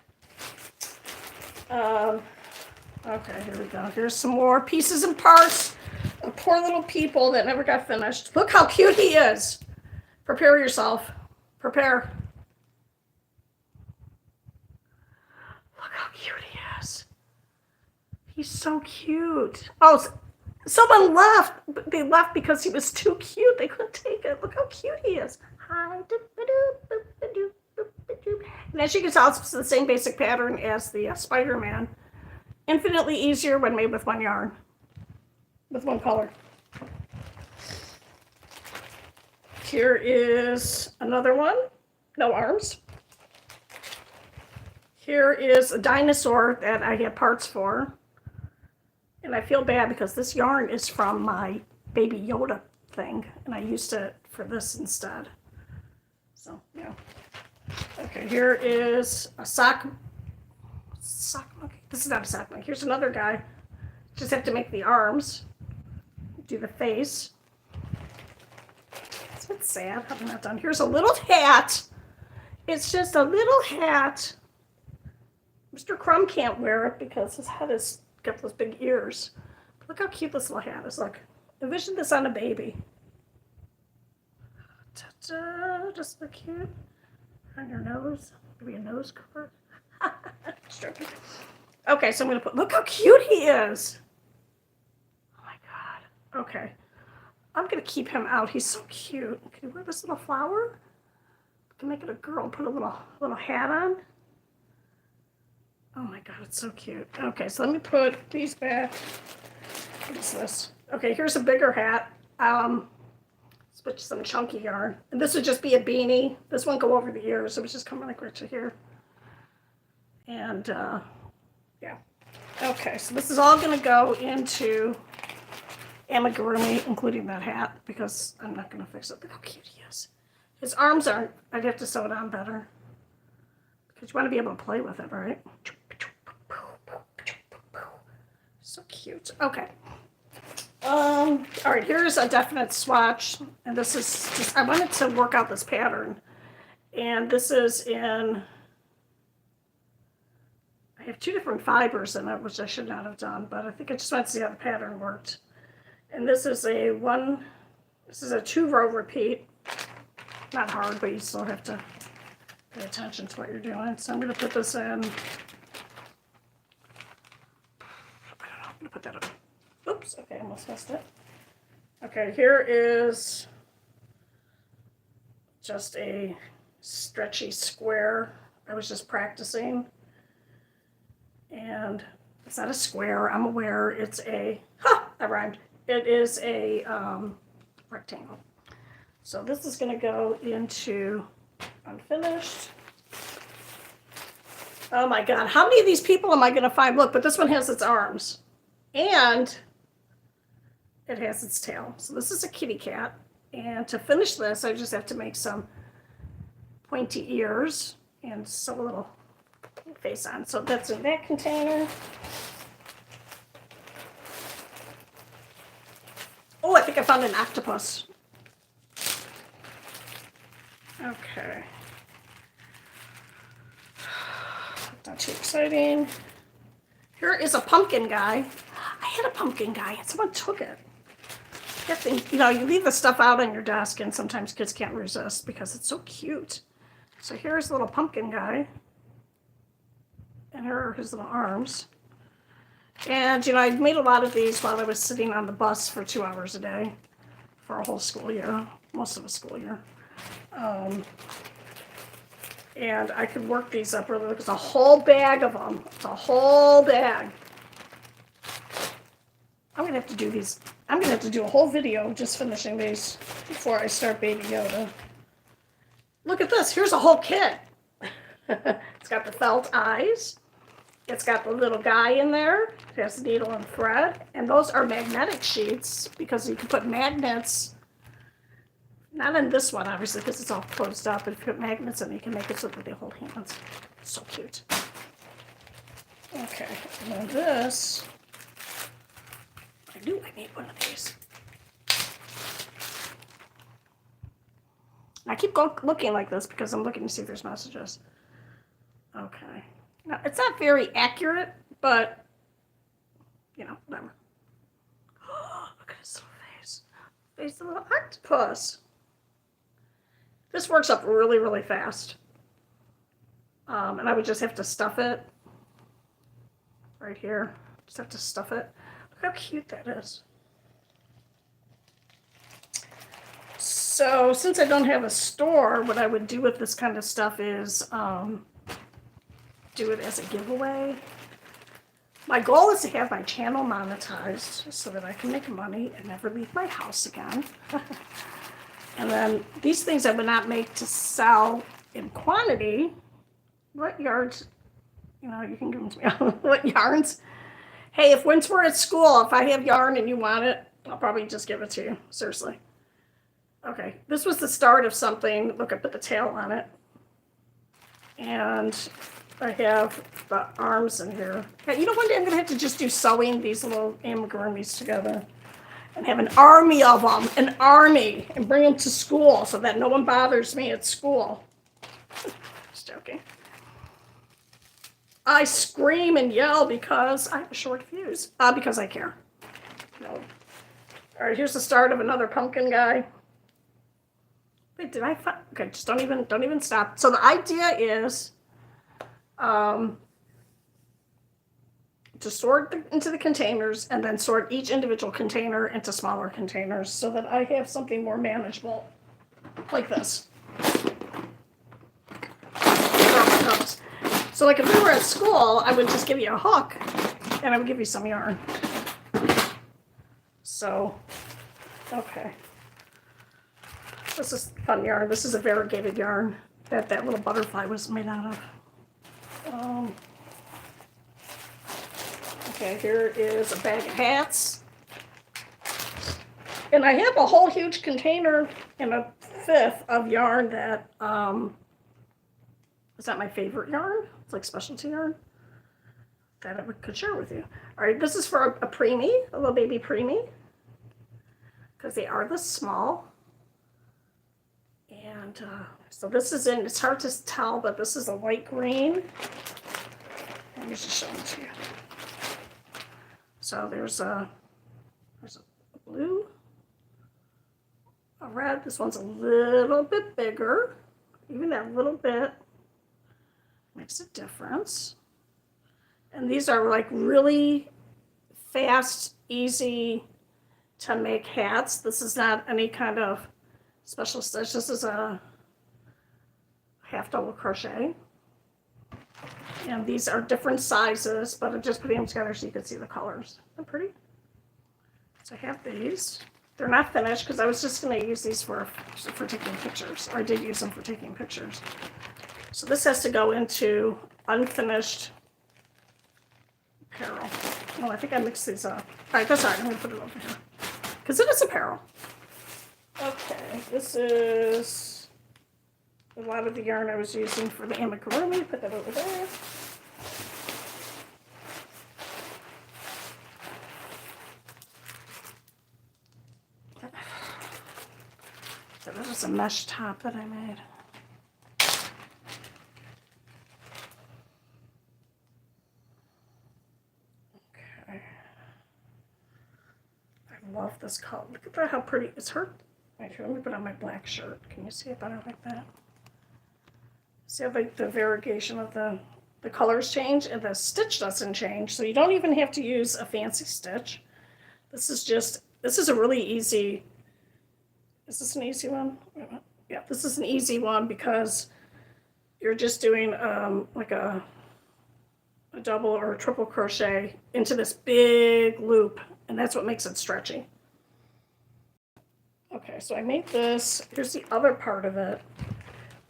Okay, here we go. Here's some more pieces and parts of poor little people that never got finished. Look how cute he is. Prepare yourself. Prepare. Look how cute he is. He's so cute. Oh, someone left. They left because he was too cute. They couldn't take it. Look how cute he is. Hi. And as you can tell, it's the same basic pattern as the Spider-Man. Infinitely easier when made with one yarn, with one color. Here is another one. No arms. Here is a dinosaur that I have parts for. And I feel bad because this yarn is from my Baby Yoda thing, and I used it for this instead. So, yeah. Okay, here is a sock monkey. This is not a sock monkey. Here's another guy. Just have to make the arms, do the face. It's a bit sad having that done. Here's a little hat. It's just a little hat. Mr. Crumb can't wear it because his head has got those big ears. But look how cute this little hat is. Look, envision this on a baby. Ta-da, just look cute. On your nose, maybe a nose cover. Okay, so I'm gonna look how cute he is. Oh my God. Okay, I'm gonna keep him out. He's so cute. Can you wear this little flower? I can make it a girl. Put a little hat on. Oh my God, it's so cute. Okay, so let me put these back. What is this? Okay, here's a bigger hat. Switch some chunky yarn. And this would just be a beanie. This won't go over the ears. It was just coming like right to here. And yeah. Okay, so this is all going to go into amigurumi, including that hat, because I'm not going to fix it. Look how cute he is. His arms aren't. I'd have to sew it on better. Because you want to be able to play with it, right? So cute. Okay. All right, here's a definite swatch, and this is just, I wanted to work out this pattern, and this is in, I have 2 different fibers in it, which I should not have done, but I think I just wanted to see how the pattern worked. And this is a 2-row repeat. Not hard, but you still have to pay attention to what you're doing. So I'm going to put this in, I don't know, I'm going to put that up. Oops, okay, I almost missed it. Okay, here is just a stretchy square. I was just practicing. And it's not a square, I'm aware. It's a, that rhymed. It is a rectangle. So this is going to go into unfinished. Oh my God, how many of these people am I going to find? Look, but this one has its arms. And it has its tail. So this is a kitty cat. And to finish this, I just have to make some pointy ears and sew a little face on. So that's in that container. Oh, I think I found an octopus. Okay. Not too exciting. Here is a pumpkin guy. had a pumpkin guy and someone took it. That thing, you know, you leave the stuff out on your desk and sometimes kids can't resist because it's so cute. So here's a little pumpkin guy. And here are his little arms. And, you know, I made a lot of these while I was sitting on the bus for 2 hours a day for a whole school year, most of a school year. And I could work these up really. There's a whole bag of them. It's a whole bag. I'm going to have to do these. I'm going to have to do a whole video just finishing these before I start Baby Yoda. Look at this. Here's a whole kit. It's got the felt eyes. It's got the little guy in there. It has needle and thread. And those are magnetic sheets because you can put magnets. Not in this one, obviously, because it's all closed up. But if you put magnets in, you can make it so that they hold hands. It's so cute. Okay, and then this. I knew I need one of these. I keep looking like this because I'm looking to see if there's messages. Okay. Now, it's not very accurate, but, you know, whatever. Oh, look at his little face. Face of a little octopus. This works up really, really fast. And I would just have to stuff it. Right here. Just have to stuff it. Look how cute that is. So, since I don't have a store, what I would do with this kind of stuff is do it as a giveaway. My goal is to have my channel monetized so that I can make money and never leave my house again. And then these things I would not make to sell in quantity. What yarns? You know, you can give them to me. What yarns? Hey, if once we're at school, if I have yarn and you want it, I'll probably just give it to you. Seriously. Okay, this was the start of something. Look, I put the tail on it. And I have the arms in here. Okay, you know, one day I'm going to have to just do sewing these little amigurumis together. And have an army of them. An army. And bring them to school so that no one bothers me at school. Just joking. I scream and yell because I have a short fuse. Because I care. No. All right, here's the start of another pumpkin guy. Wait, did I find? Okay, just don't even stop. So the idea is to sort into the containers and then sort each individual container into smaller containers so that I have something more manageable, like this. So like if we were at school, I would just give you a hook and I would give you some yarn. So, okay. This is fun yarn. This is a variegated yarn that little butterfly was made out of. Okay, here is a bag of hats. And I have a whole huge container and a fifth of yarn that is not my favorite yarn. It's like specialty yarn that I could share with you. All right, this is for a preemie, a little baby preemie, because they are this small. And so this is in, it's hard to tell, but this is a light green. Let me just show it to you. So there's a blue, a red. This one's a little bit bigger. Even that little bit makes a difference. And these are like really fast, easy to make hats. This is not any kind of special stitch. This is a half double crochet. And these are different sizes, but I'm just putting them together so you can see the colors. They're pretty. So I have these. They're not finished because I was just going to use these for taking pictures. Or I did use them for taking pictures. So this has to go into unfinished apparel. Oh, I think I mixed these up. All right, that's all right. I'm going to put it over here. Because it is apparel. Okay, this is a lot of the yarn I was using for the amigurumi. Put that over there. So this is a mesh top that I made. Okay. this color. Look at that, how pretty. It's her. Right here, let me put on my black shirt. Can you see it better like that? See how the variegation of the colors change and the stitch doesn't change. So you don't even have to use a fancy stitch. This is a really easy, is this an easy one? Yeah, this is an easy one because you're just doing like a double or a triple crochet into this big loop, and that's what makes it stretchy. Okay, so I made this. Here's the other part of it.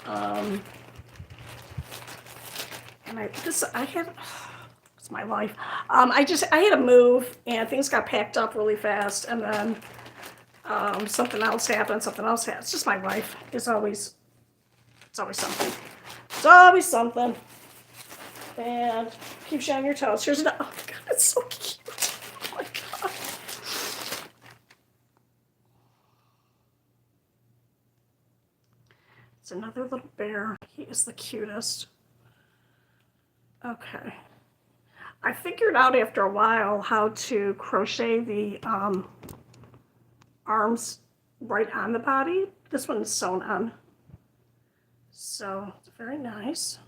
And it's my life. I had to move, and things got packed up really fast, and then something else happened. It's just my life. It's always something. It's always something. And keeps you on your toes. Here's another. Oh my God, it's so cute. Oh my God. It's another little bear. He is the cutest. Okay. I figured out after a while how to crochet the arms right on the body. This one is sewn on. So it's very nice.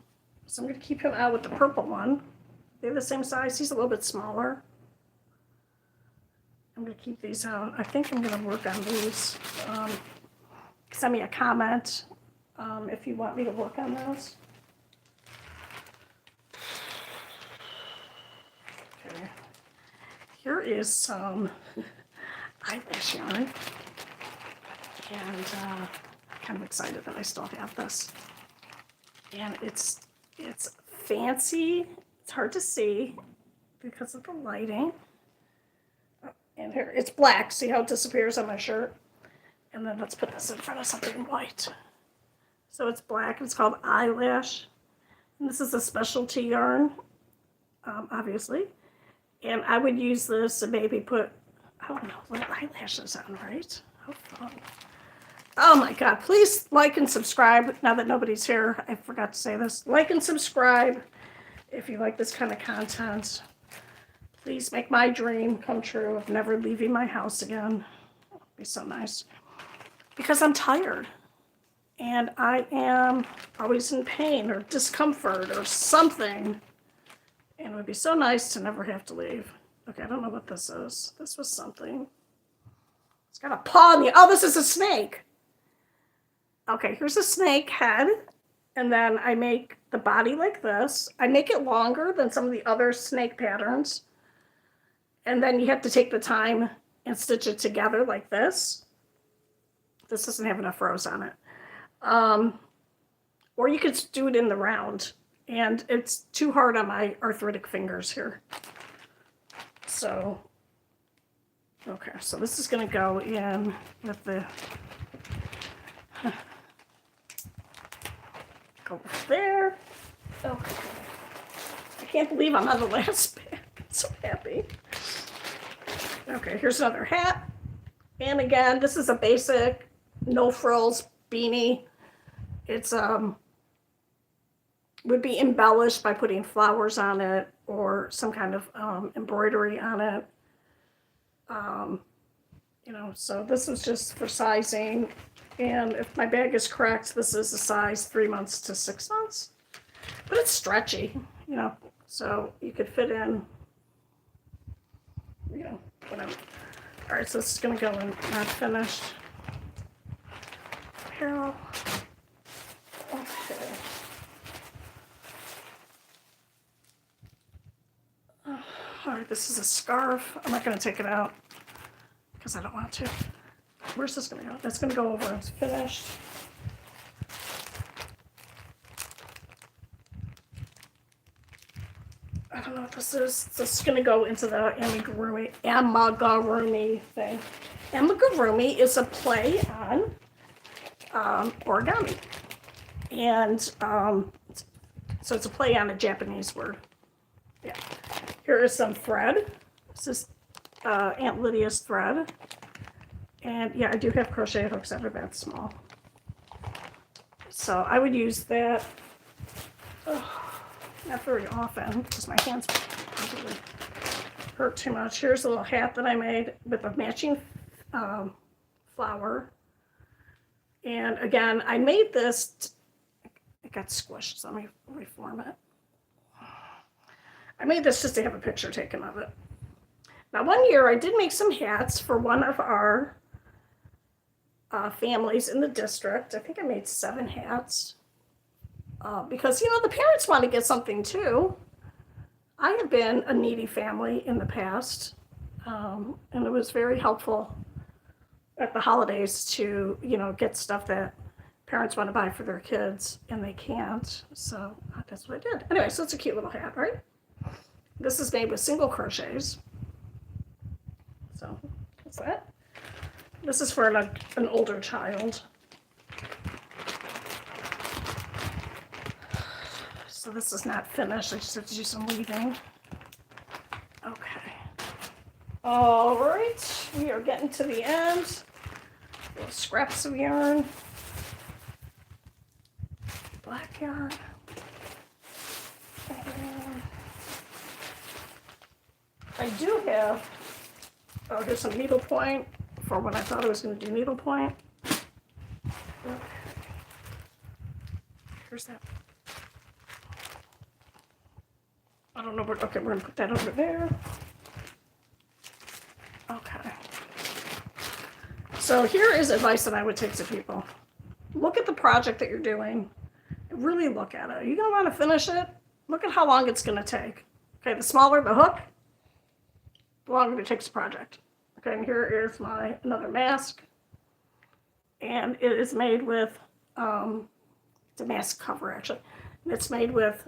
So I'm going to keep him out with the purple one. They're the same size. He's a little bit smaller. I'm going to keep these out. I think I'm going to work on these. Send me a comment if you want me to work on those. Okay. Here is some eyelash yarn. And I'm kind of excited that I still have this. And it's fancy. It's hard to see because of the lighting. And here, it's black. See how it disappears on my shirt? And then let's put this in front of something white. So it's black. It's called Eyelash. And this is a specialty yarn, obviously. And I would use this to maybe put, I don't know, little eyelashes on, right? How fun. Oh my God, please like and subscribe. Now that nobody's here, I forgot to say this. Like and subscribe if you like this kind of content. Please make my dream come true of never leaving my house again. It'd be so nice. Because I'm tired. And I am always in pain or discomfort or something. And it would be so nice to never have to leave. Okay, I don't know what this is. This was something. It's got a paw in the... Oh, this is a snake. Okay, here's a snake head, and then I make the body like this. I make it longer than some of the other snake patterns, and then you have to take the time and stitch it together like this. This doesn't have enough rows on it. Or you could do it in the round, and it's too hard on my arthritic fingers here. So, okay, so this is going to go in with the... Go there. Okay. I can't believe I'm on the last pack. I'm so happy. Okay, here's another hat. And again, this is a basic no frills beanie. It's would be embellished by putting flowers on it or some kind of embroidery on it. You know, so this is just for sizing. And if my bag is correct, this is a size 3 months to 6 months. But it's stretchy, you know, so you could fit in, you know, whatever. All right, so this is going to go in not finished. Apparel. Okay. All right, this is a scarf. I'm not going to take it out because I don't want to. Where's this going to go? That's going to go over. It's finished. I don't know what this is. This is going to go into the amigurumi thing. Amigurumi is a play on origami. And so it's a play on a Japanese word. Yeah. Here is some thread. This is Aunt Lydia's thread. And yeah, I do have crochet hooks that are that small. So I would use that. Not very often because my hands probably hurt too much. Here's a little hat that I made with a matching flower. And again, I made this, it got squished, so let me reform it. I made this just to have a picture taken of it. Now, one year I did make some hats for one of our families in the district. I think I made 7 hats because, you know, the parents want to get something too. I have been a needy family in the past, and it was very helpful at the holidays to, you know, get stuff that parents want to buy for their kids and they can't. So that's what I did. Anyway, so it's a cute little hat, right? This is made with single crochets. So that's that. This is for an older child. So this is not finished. I just have to do some weaving. Okay. All right. We are getting to the end. Little scraps of yarn. Black yarn. And I do have, oh, here's some needlepoint for when I thought I was going to do needlepoint. Okay. Here's that. I don't know where, okay, we're going to put that over there. Okay. So here is advice that I would take to people. Look at the project that you're doing and really look at it. You're going to want to finish it. Look at how long it's going to take. Okay, the smaller the hook, the longer it takes the project. Okay, and here is my another mask. And it is made with, it's a mask cover actually. And it's made with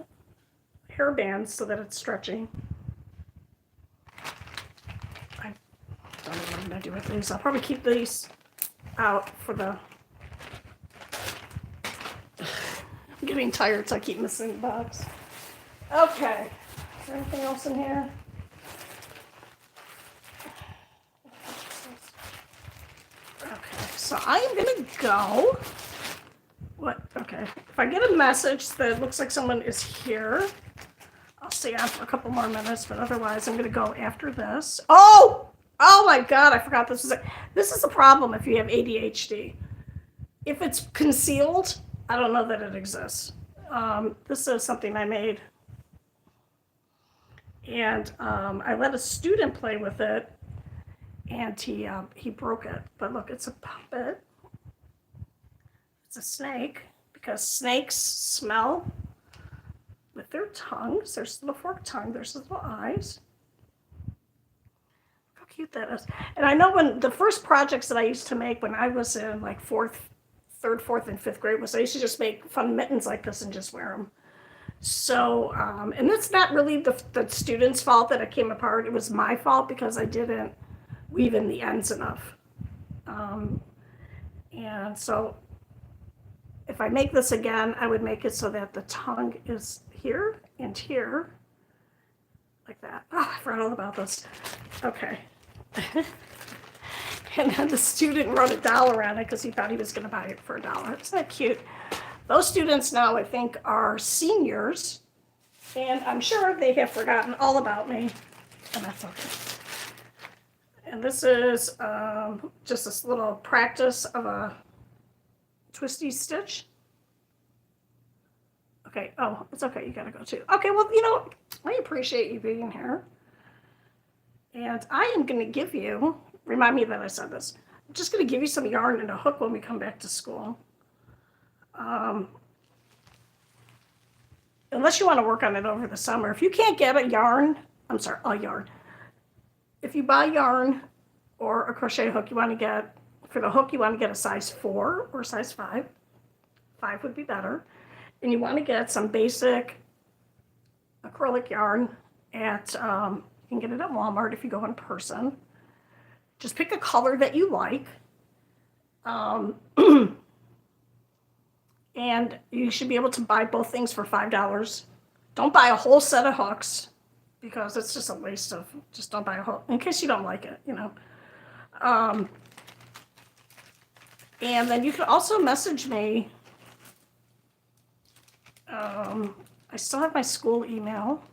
hair bands so that it's stretchy. I don't know what I'm going to do with these. I'll probably keep these out for the... I'm getting tired, so I keep missing the box. Okay. Is there anything else in here? Okay, so I am going to go. What? Okay. If I get a message that looks like someone is here, I'll stay on for a couple more minutes, but otherwise I'm going to go after this. Oh! Oh my God, I forgot this was it. This is a problem if you have ADHD. If it's concealed, I don't know that it exists. This is something I made. And I let a student play with it, and he broke it. But look, it's a puppet. It's a snake, because snakes smell with their tongues. There's the forked tongue. There's the little eyes. Look how cute that is. And I know when the first projects that I used to make when I was in like third, fourth, and fifth grade was I used to just make fun mittens like this and just wear them. So, and it's not really the student's fault that it came apart. It was my fault because I didn't weave in the ends enough. And so if I make this again, I would make it so that the tongue is here and here, like that. Oh, I forgot all about this. Okay. And then the student wrote $1 on it because he thought he was going to buy it for $1. Isn't that cute? Those students now, I think, are seniors, and I'm sure they have forgotten all about me, and that's okay. And this is just this little practice of a twisty stitch. Okay, oh, it's okay, you gotta go too. Okay, well, you know, I appreciate you being here. And I am gonna give you, remind me that I said this, I'm just gonna give you some yarn and a hook when we come back to school. Unless you want to work on it over the summer. If you can't get a yarn, if you buy yarn or a crochet hook, you want to get, for the hook, you want to get a size 4 or size 5. 5 would be better. And you want to get some basic acrylic yarn at, you can get it at Walmart if you go in person. Just pick a color that you like. And you should be able to buy both things for $5. Don't buy a whole set of hooks because it's just a waste of, just don't buy a hook in case you don't like it, you know. And then you can also message me. I still have my school email.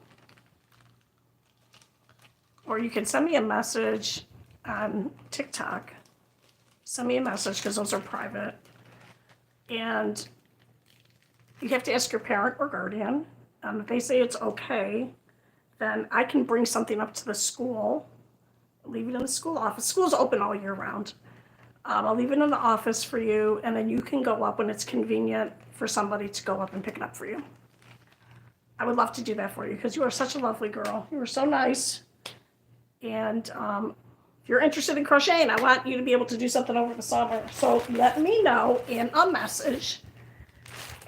Or you can send me a message on TikTok. send me a message because those are private. And you have to ask your parent or guardian. If they say it's okay, then I can bring something up to the school, leave it in the school office. School's open all year round. I'll leave it in the office for you, and then you can go up when it's convenient for somebody to go up and pick it up for you. I would love to do that for you because you are such a lovely girl. You were so nice. And if you're interested in crocheting, I want you to be able to do something over the summer. So let me know in a message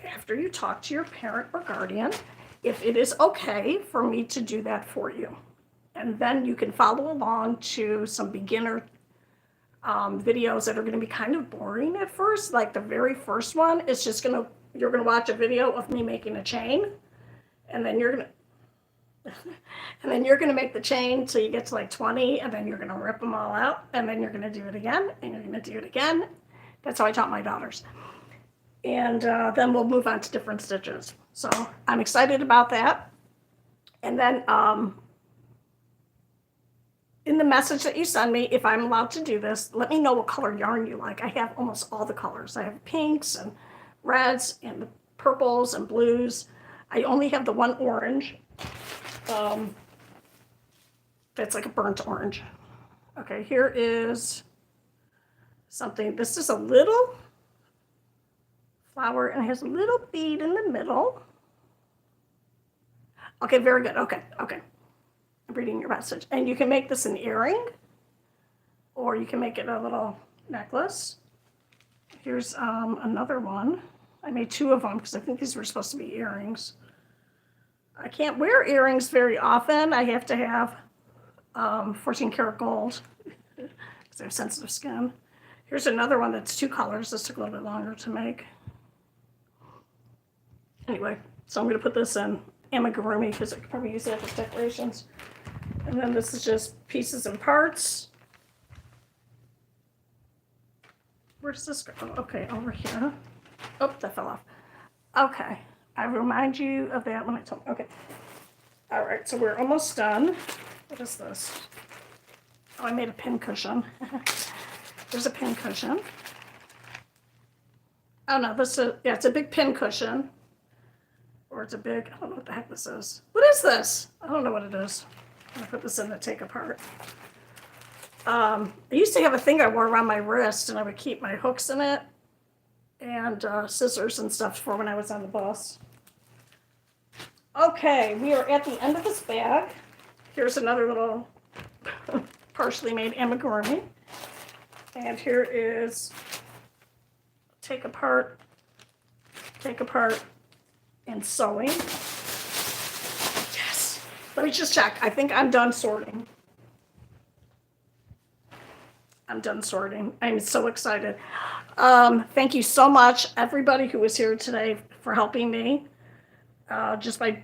after you talk to your parent or guardian if it is okay for me to do that for you. And then you can follow along to some beginner videos that are going to be kind of boring at first. Like the very first one is just you're going to watch a video of me making a chain, and then you're going to make the chain till you get to like 20, and then you're going to rip them all out, and then you're going to do it again, and you're going to do it again. That's how I taught my daughters. And then we'll move on to different stitches. So I'm excited about that. And then in the message that you send me, if I'm allowed to do this, let me know what color yarn you like. I have almost all the colors. I have pinks and reds and purples and blues. I only have the one orange. That's like a burnt orange. Okay, here is something. This is a little flower and it has a little bead in the middle. Okay, very good. Okay. I'm reading your message. And you can make this an earring, or you can make it a little necklace. Here's another one. I made two of them because I think these were supposed to be earrings. I can't wear earrings very often. I have to have 14 karat gold because I have sensitive skin. Here's another one that's two colors. This took a little bit longer to make. Anyway, so I'm going to put this in amigurumi because I could probably use that for decorations. And then this is just pieces and parts. Where's this go? Oh, okay, over here. Oh, that fell off. Okay, I remind you of that when I told. Okay. All right, so we're almost done. What is this? Oh, I made a pin cushion. There's a pin cushion. Oh no, it's a big pin cushion. Or it's a big, I don't know what the heck this is. What is this? I don't know what it is. I'm gonna put this in the take apart. I used to have a thing I wore around my wrist, and I would keep my hooks in it and scissors and stuff for when I was on the bus. Okay, we are at the end of this bag. Here's another little partially made amigurumi. And here is take apart, and sewing. Yes. Let me just check. I think I'm done sorting. I'm done sorting. I'm so excited. Thank you so much, everybody who was here today, for helping me. Just by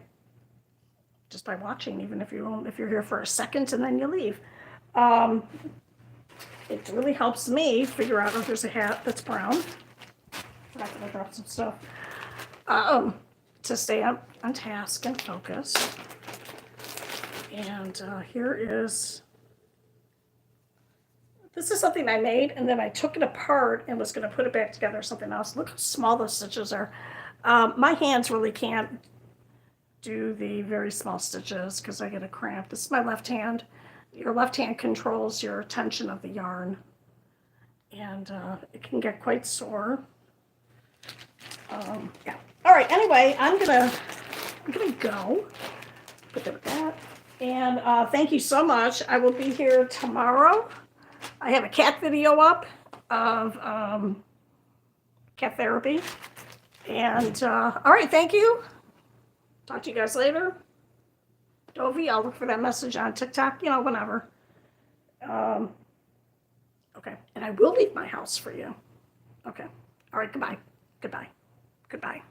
watching, even if you're here for a second and then you leave. It really helps me figure out if there's a hat that's brown. I'm going to drop some stuff. To stay on task and focus. And here is, this is something I made, and then I took it apart and was going to put it back together or something else. Look how small those stitches are. My hands really can't do the very small stitches because I get a cramp. This is my left hand. Your left hand controls your tension of the yarn, and it can get quite sore. Yeah. All right. Anyway, I'm gonna go. Put that with that. And thank you so much. I will be here tomorrow. I have a cat video up of cat therapy. And all right. Thank you. Talk to you guys later. Dovey, I'll look for that message on TikTok. Whenever. Okay. And I will leave my house for you. Okay. All right. Goodbye. Goodbye. Goodbye.